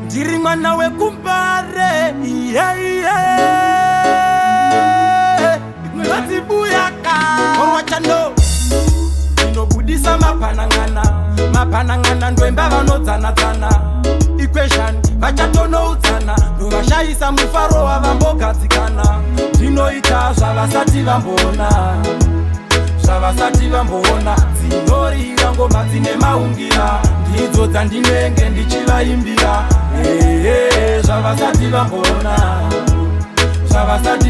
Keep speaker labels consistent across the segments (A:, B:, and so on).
A: ndiri mwana wekumbare ngatibuyaka orwachano ndinobudisa mapanangana ndoemba vanodzana equation vachatonoudzana ndovashayisa mufaro wavambogadzikana ndinoita zvavasati vamboona dzinorira ngoma dzine maungira ndidzo dzandinenge ndichivaimbira zvavasati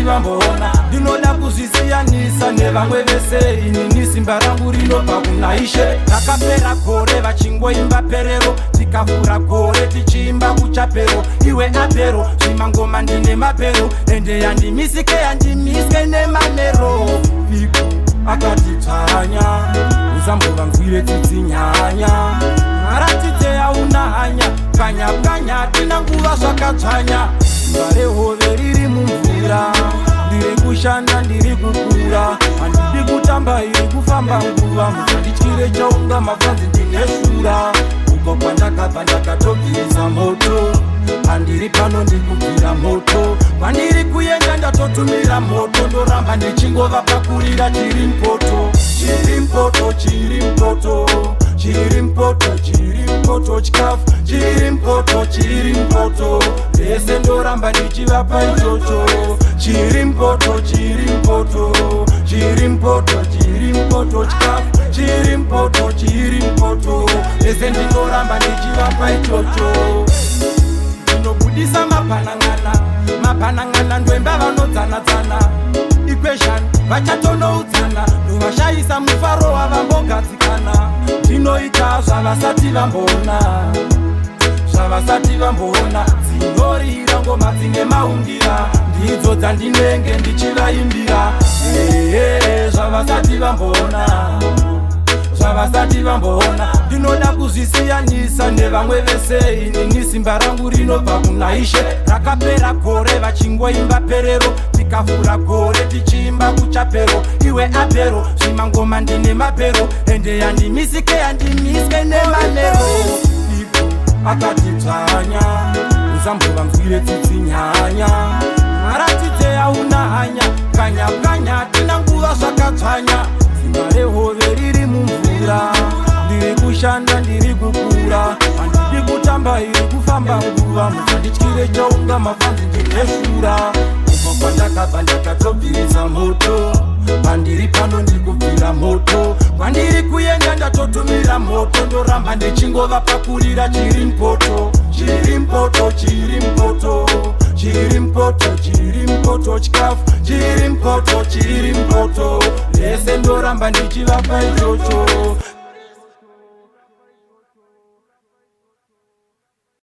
A: vamboona ndinoda kuzvisiyanisa nevamwe vese inini simba rangu rinobva kuna Ishe rakapera gore vachingoimba perero tikavhura gore tichiimba kuchapero iwe apero zvimangoma ndine mapero ende yandimisike nemanero iko akatitsanya uzambovanzwire tsitsinyanya aratidze yauna hanya kanya tina nguva zvakatsvanya ngarehove riri mumvura ndiri kushanda ndiri kukura handidi kutamba iri kufamba nguva musandityire chaunga mabvanzi ndine shura uko kwandakabva ndakatobvisa moto handiri pano ndikubvira moto kwandiri kuenda ndatotumira moto ndoramba ndichingova pakurira chiri mpoto chikafu chiri mpoto vese ndoramba ndichivapa ichocho chiri mpoto chikafu chiri mpoto vese ndoramba ndichivapa ichocho ndinobudisa mapanangana ndoemba vanodzana equation vachatonoudzana ndovashayisa mufaro wavambogadzikana ndinoita zvavasati vamboona dzinorira ngoma dzine maungira ndidzo dzandinenge ndichivaimbira zvavasati vamboona ndinoda kuzvisiyanisa nevamwe vese inini simba rangu rinobva kuna Ishe rakapera gore vachingoimba perero tikavhura gore tichiimba kuchapero iwe apero zvimangoma ndine mapero ende yandimisike nemanero iko akatitsvanya uzambovanzwire tsitsinyanya aratidze yauna hanya kanya tina nguva zvakatsvanya simba rehove riri mumvura ndiri kushanda ndiri kukura handidi kutamba iri kufamba nguva musandityire chaunga mabvanzi ndine shura uko kwandakabva ndakatobvisa moto pandiri pano ndikubvira moto kwandiri kuenda ndatotumira moto ndoramba ndichingova pakurira chiri mpoto chikafu chiri mpoto vese ndoramba ndichivapa ichocho